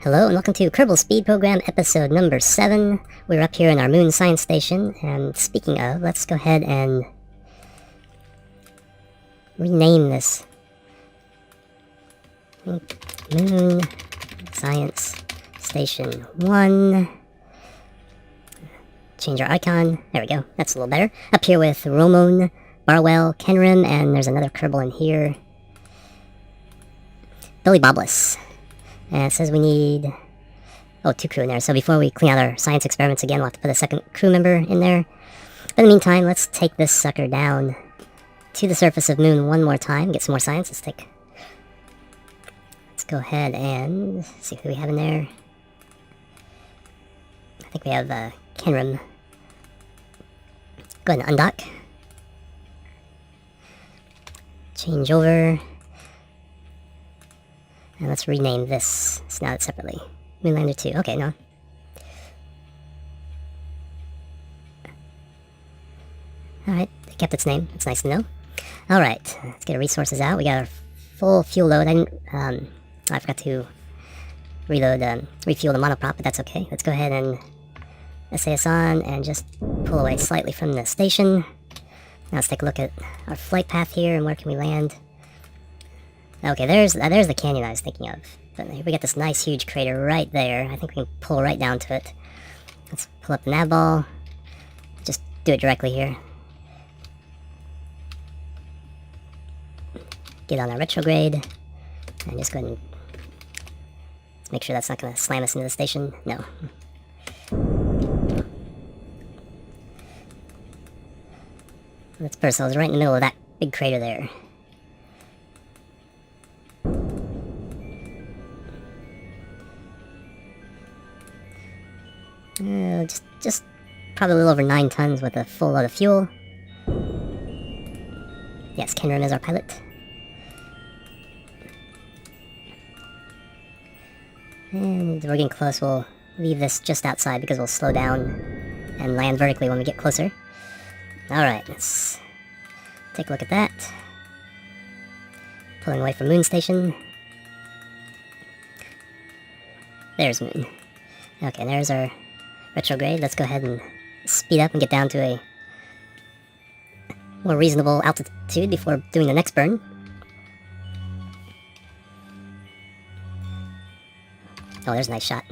Hello and welcome to Kerbal Speed Program episode number 7. We're up here in our Mun Science Station, and speaking of, let's go ahead and rename this. Mun Science Station 1. Change our icon. There we go. That's a little better. Up here with Romon, Barwell, Kenrim, and there's another Kerbal in here. Billy Bobless. And it says we need, two crew in there. So before we clean out our science experiments again, we'll have to put a second crew member in there. But in the meantime, let's take this sucker down to the surface of Mun one more time. Get some more science. Let's go ahead and see who we have in there. I think we have Kenrim. Go ahead and undock. Change over. And let's rename this. It's now separately. Moonlander 2. Okay, no. Alright, they kept its name. That's nice to know. Alright, let's get our resources out. We got our full fuel load. I forgot to refuel the monoprop, but that's okay. Let's go ahead and SAS on and just pull away slightly from the station. Now let's take a look at our flight path here and where can we land. Okay, there's the canyon I was thinking of. But we got this nice huge crater right there. I think we can pull right down to it. Let's pull up the nav ball. Just do it directly here. Get on our retrograde. And just go ahead and make sure that's not going to slam us into the station. No. Let's put ourselves right in the middle of that big crater there. Just probably a little over 9 tons with a full load of fuel. Yes, Kenrim is our pilot. And we're getting close. We'll leave this just outside because we'll slow down and land vertically when we get closer. Alright, let's take a look at that. Pulling away from Mun Station. There's Mun. Okay, there's our retrograde. Let's go ahead and speed up and get down to a more reasonable altitude before doing the next burn. Oh, there's a nice shot.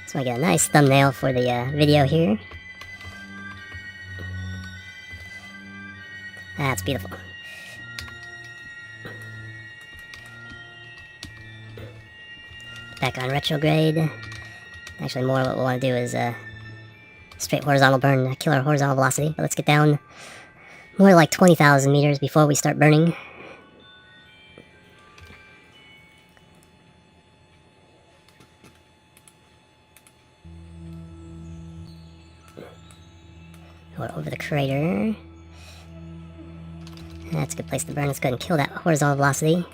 So I get a nice thumbnail for the video here. That's beautiful. Back on retrograde. Actually, more what we want to do is straight horizontal burn, kill our horizontal velocity. But let's get down more like 20,000 meters before we start burning. Or over the crater. That's a good place to burn. Let's go ahead and kill that horizontal velocity.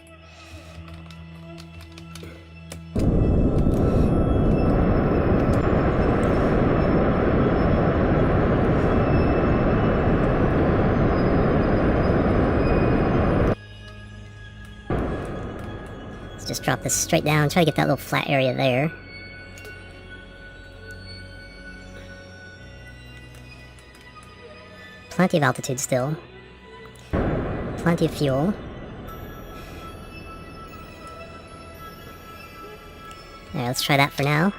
Let's just drop this straight down. Try to get that little flat area there. Plenty of altitude still. Plenty of fuel. Alright, let's try that for now.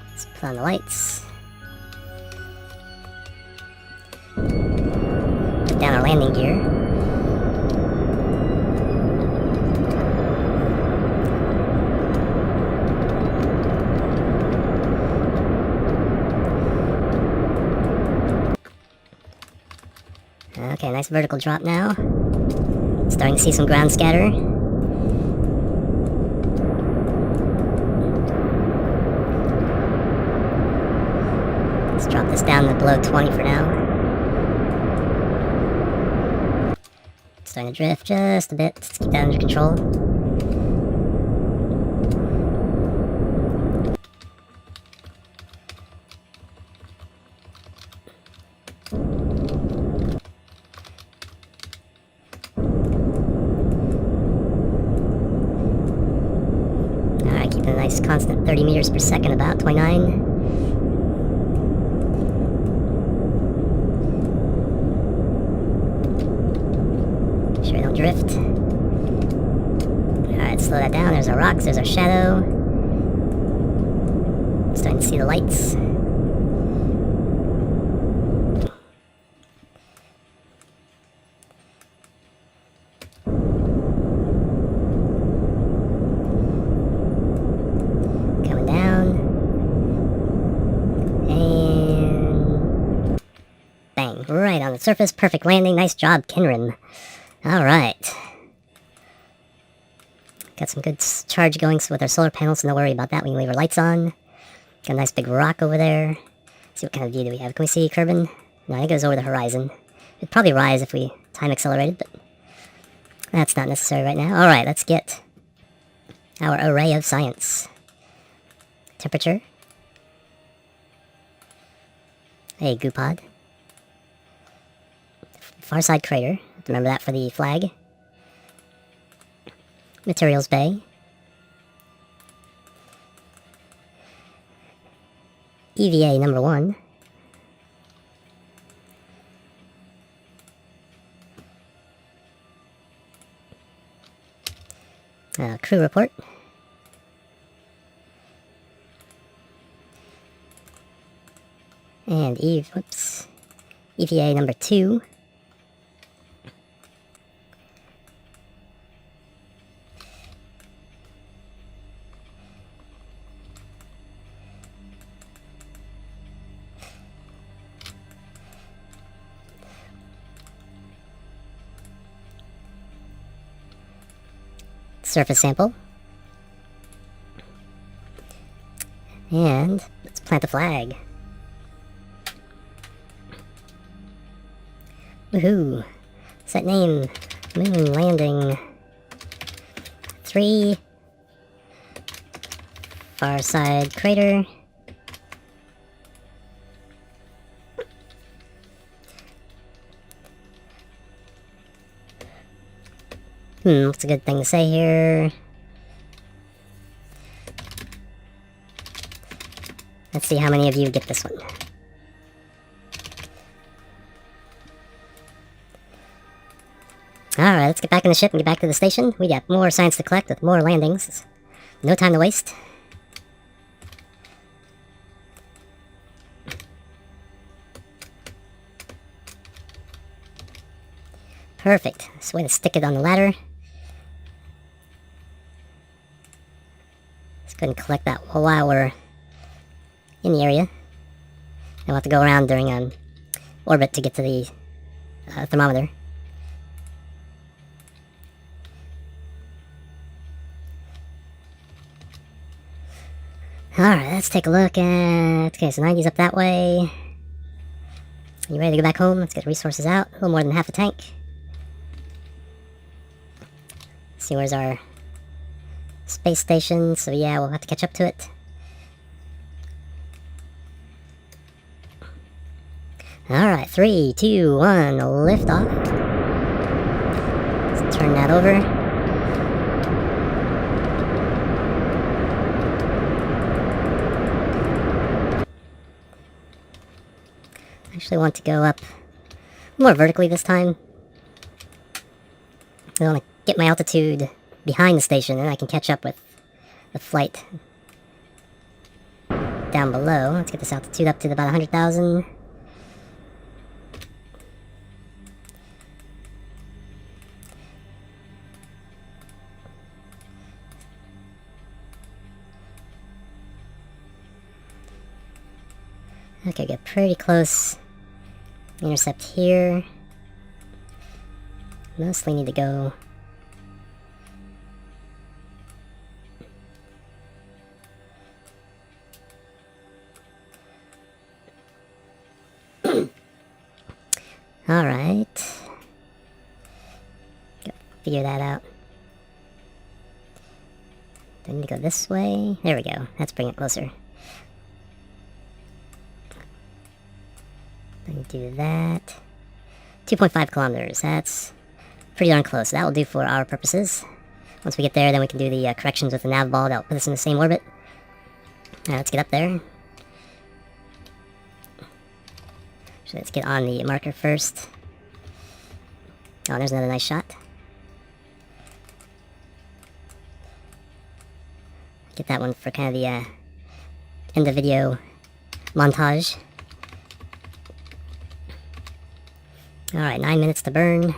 Let's put on the lights. Put down our landing gear. Okay, nice vertical drop now. Starting to see some ground scatter. Let's drop this down to below 20 for now. Starting to drift just a bit. Let's keep that under control. keeping a nice constant 30 meters per second, about 29. Sure I don't drift. Alright, slow that down. There's our rocks, there's our shadow. Starting to see the lights. Coming down. And bang, right on the surface. Perfect landing. Nice job, Kenrin. Alright. Got some good charge going with our solar panels, so no worry about that. We can leave our lights on. Got a nice big rock over there. Let's see what kind of view do we have. Can we see Kerbin? No, it goes over the horizon. It'd probably rise if we time accelerated, but that's not necessary right now. Alright, let's get our array of science. Temperature. A goo pod. Far side crater. Remember that for the flag. Materials bay. EVA number 1. Crew report. And EVA number 2. Surface sample. And let's plant the flag. Woohoo! Set name, Moon Landing 3. Far side crater. What's a good thing to say here? Let's see how many of you get this one. Alright, let's get back in the ship and get back to the station. We got more science to collect with more landings. No time to waste. Perfect. That's a way to stick it on the ladder. Let's go ahead and collect that while we're in the area. And we'll have to go around during orbit to get to the thermometer. Alright, let's take a look at... Okay, so 90's up that way. You ready to go back home? Let's get resources out. A little more than half a tank. Let's see, where's our space station? So yeah, we'll have to catch up to it. Alright, 3, 2, 1, lift off. Let's turn that over. I actually want to go up more vertically this time. I want to get my altitude behind the station, and I can catch up with the flight down below. Let's get this altitude up to about 100,000. Okay, get pretty close. Intercept here. Mostly need to go alright. Figure that out. Do I need to go this way? There we go. Let's bring it closer. Do that. 2.5 kilometers. That's pretty darn close. That will do for our purposes. Once we get there, then we can do the corrections with the nav ball that'll put us in the same orbit. Alright, let's get up there. So let's get on the marker first. Oh, there's another nice shot. Get that one for kind of the end of video montage. Alright, 9 minutes to burn.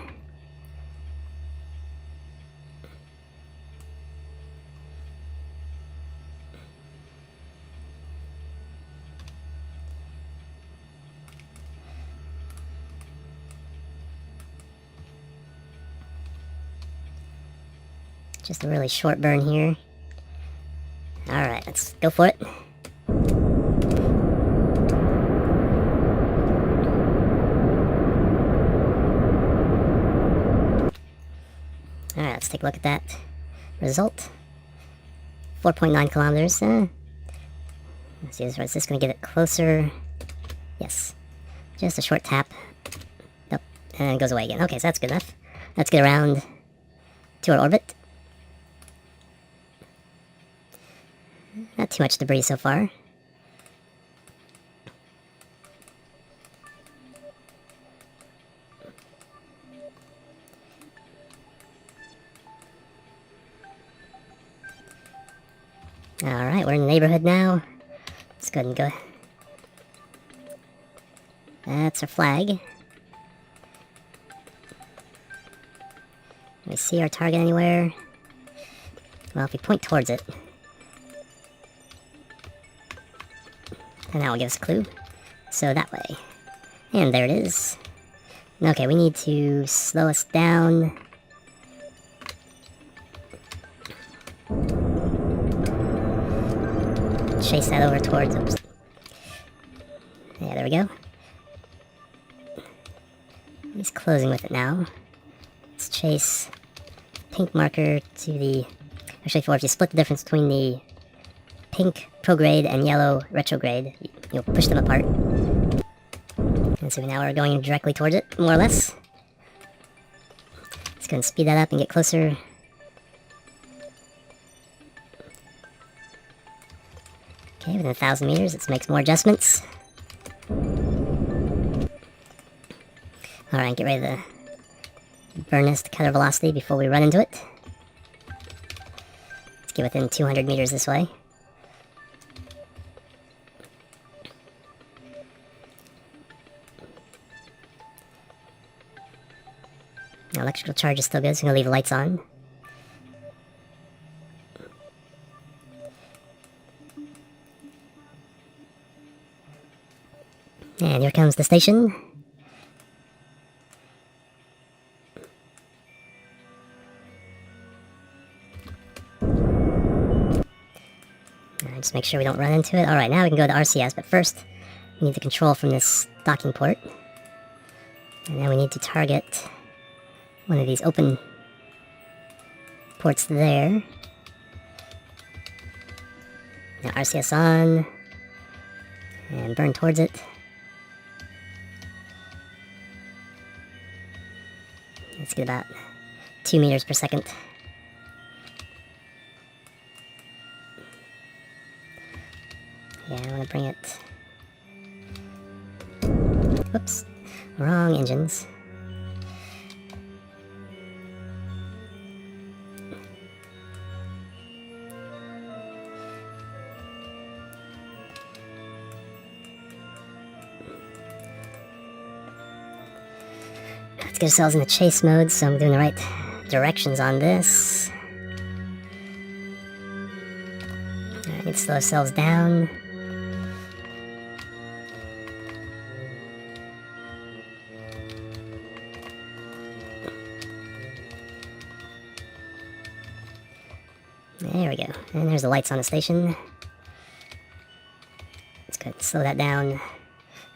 Just a really short burn here. Alright, let's go for it. Alright, let's take a look at that result. 4.9 kilometers. Let's see, is this going to get it closer? Yes. Just a short tap. Nope. And it goes away again. Okay, so that's good enough. Let's get around to our orbit. Not too much debris so far. Alright, we're in the neighborhood now. Let's go ahead and go. That's our flag. Can we see our target anywhere? Well, if we point towards it, and that will give us a clue. So that way. And there it is. Okay, we need to slow us down. Chase that over towards... Oops. Yeah, there we go. He's closing with it now. Let's chase pink marker to the... Actually, if you split the difference between the pink prograde and yellow retrograde, you'll push them apart. And so now we're going directly towards it, more or less. Let's go and speed that up and get closer. Okay, within 1,000 meters, let's make some more adjustments. Alright, get ready to burn this to cut our velocity before we run into it. Let's get within 200 meters this way. Now, electrical charge is still good, so I'm going to leave the lights on. And here comes the station. Just make sure we don't run into it. Alright, now we can go to RCS, but first we need to control from this docking port. And then we need to target one of these open ports there. Now RCS on. And burn towards it. Let's get about 2 meters per second. Yeah, I want to bring it... Whoops. Wrong engines. Let's get ourselves into chase mode, so I'm doing the right directions on this. Alright, need to slow ourselves down. There we go. And there's the lights on the station. Let's go ahead and slow that down.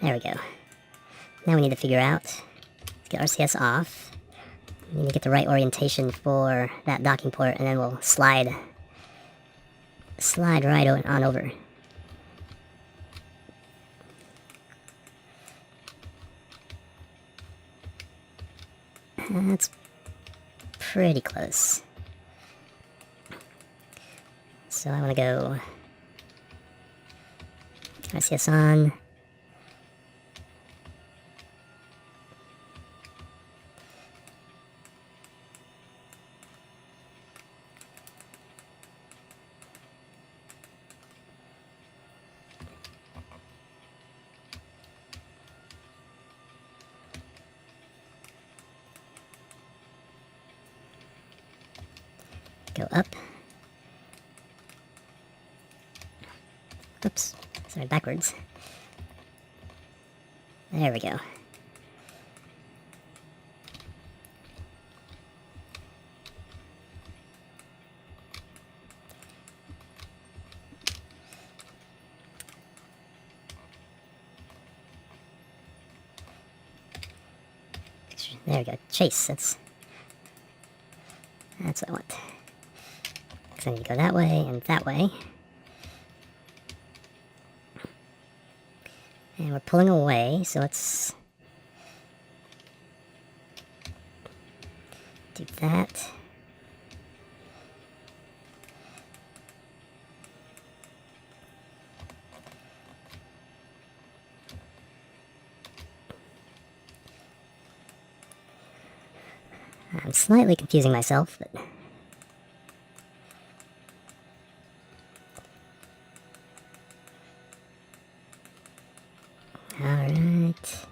There we go. Now we need to figure out... Let's get RCS off. We need to get the right orientation for that docking port, and then we'll slide right on over. That's pretty close. so I want to go. I see us on. Go up. Oops, sorry, backwards. There we go. There we go. Chase. That's what I want. So I need to go that way and that way. And we're pulling away, so let's do that. I'm slightly confusing myself, but alright.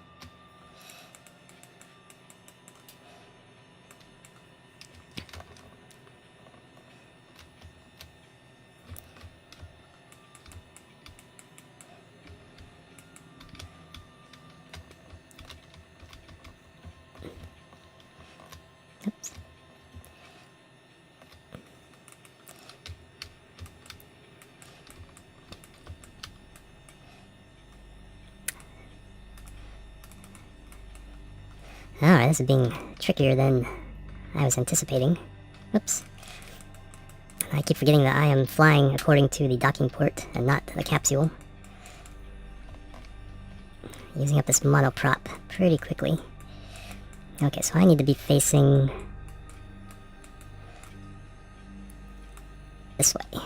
Oops. Alright, this is being trickier than I was anticipating. Oops. I keep forgetting that I am flying according to the docking port and not the capsule. Using up this monoprop pretty quickly. Okay, so I need to be facing this way.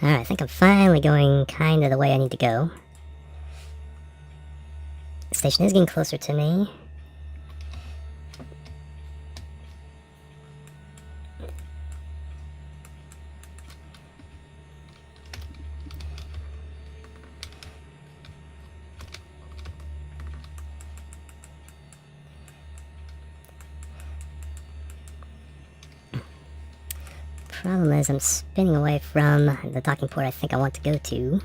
Alright, I think I'm finally going kind of the way I need to go. The station is getting closer to me. Problem is, I'm spinning away from the docking port I think I want to go to.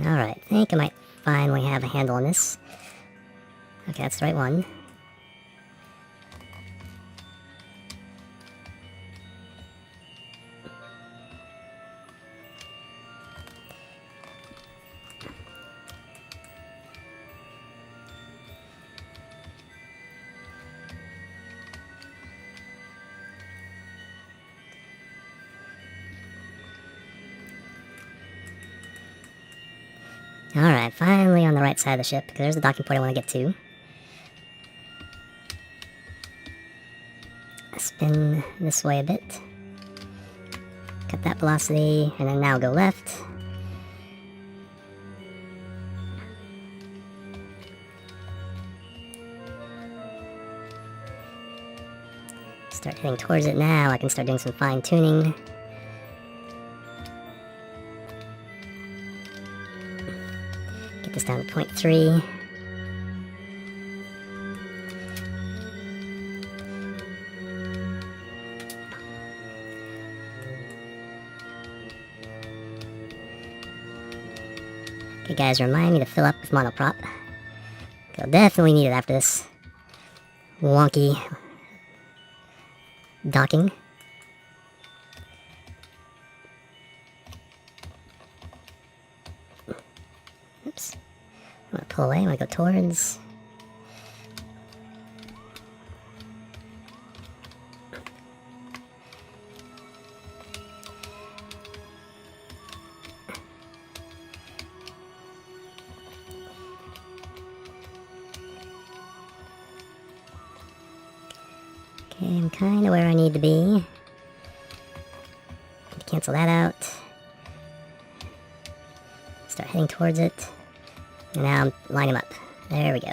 Alright, I think I might finally have a handle on this. Okay, that's the right one. Alright, finally on the right side of the ship, because there's the docking port I want to get to. Spin this way a bit. cut that velocity, and then now go left. Start heading towards it now. I can start doing some fine tuning. Get this down to 0.3. Okay guys, remind me to fill up with monoprop. I'll definitely need it after this wonky docking. Oops. I want to pull away, I want to go towards. Okay, I'm kind of where I need to be. Cancel that out. Start heading towards it. And now I'm lining them up. There we go.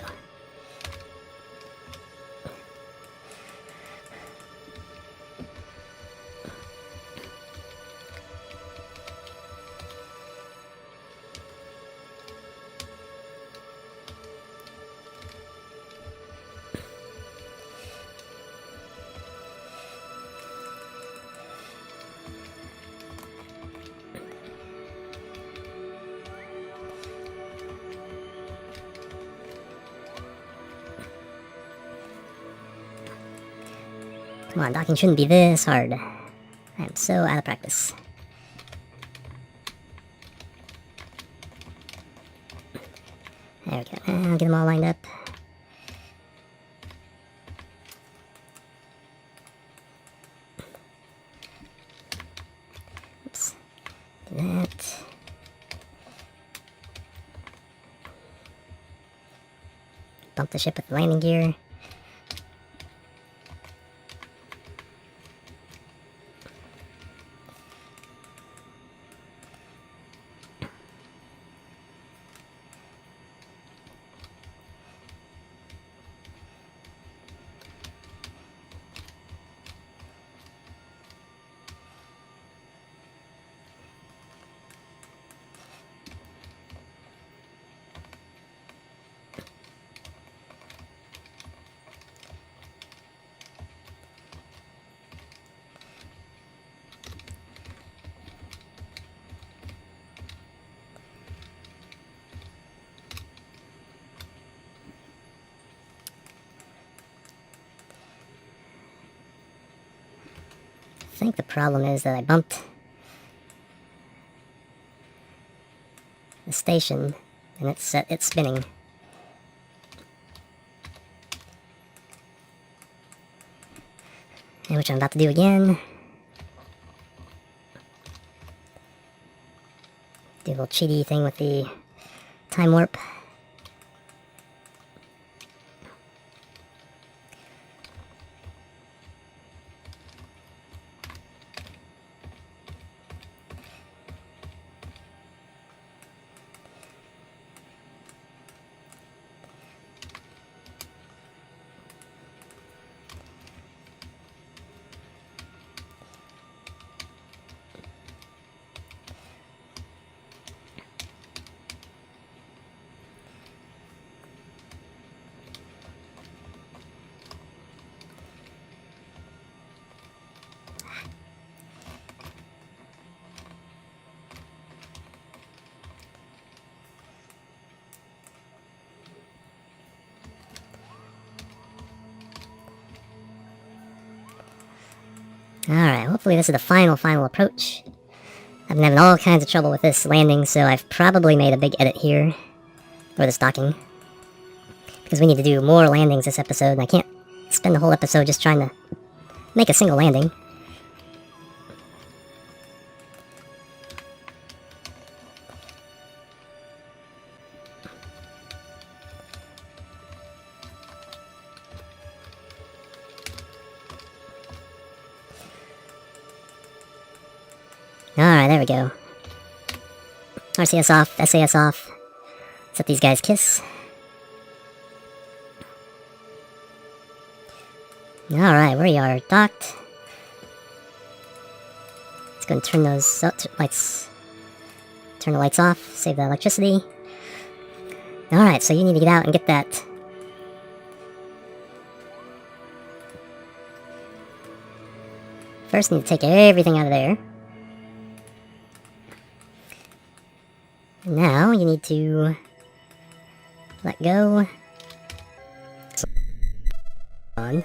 Come on, docking shouldn't be this hard. I am so out of practice. There we go. Now get them all lined up. Oops. Do that. Bump the ship with the landing gear. I think the problem is that I bumped the station and it's spinning. And which I'm about to do again. Do a little cheaty thing with the time warp. Alright, hopefully this is the final approach. I've been having all kinds of trouble with this landing, so I've probably made a big edit here. Or this docking. Because we need to do more landings this episode, and I can't spend the whole episode just trying to make a single landing. Alright, there we go. RCS off, SAS off. Let's let these guys kiss. Alright, we are docked. Let's go and turn those lights. Turn the lights off, save the electricity. Alright, so you need to get out and get that. First, you need to take everything out of there. Now, you need to let go. On.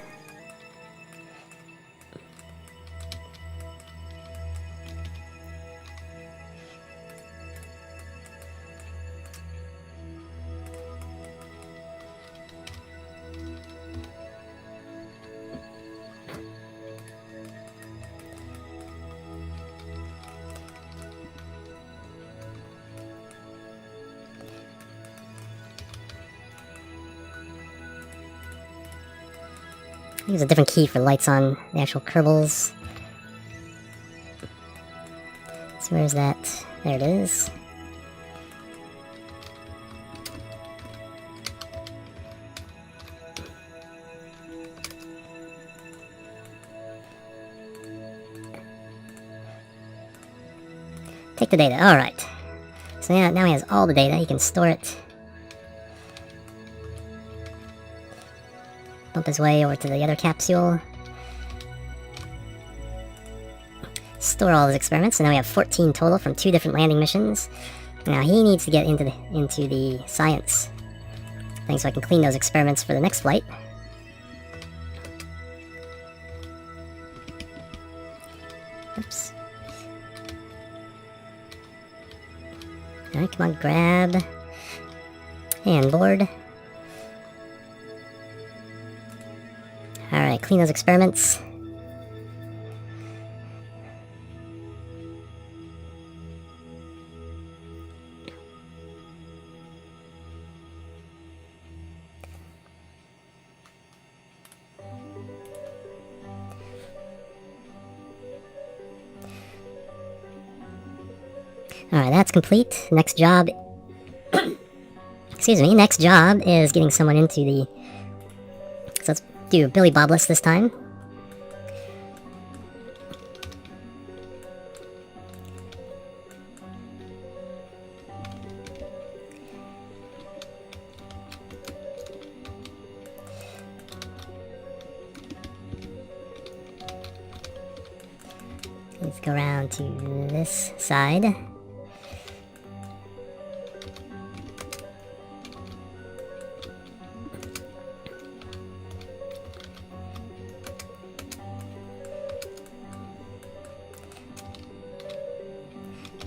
There's a different key for lights on the actual Kerbals. So where's that? There it is. Take the data. Alright. So yeah, now he has all the data. He can store it. Bump his way over to the other capsule. Store all his experiments, so now we have 14 total from 2 different landing missions. Now he needs to get into the science thing so I can clean those experiments for the next flight. Oops. Alright, come on, grab. And board. Alright, clean those experiments. Alright, that's complete. Next job... Excuse me, next job is getting someone into the... So let's do Billy Bobless this time. Let's go around to this side.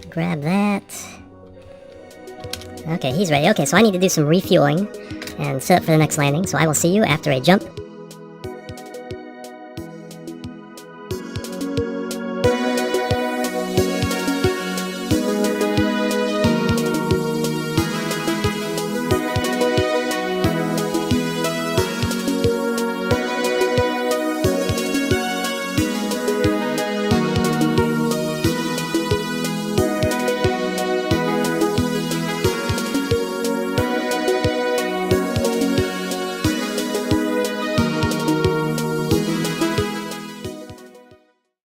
Grab that. Okay, he's ready. Okay, so I need to do some refueling and set up for the next landing, so I will see you after a jump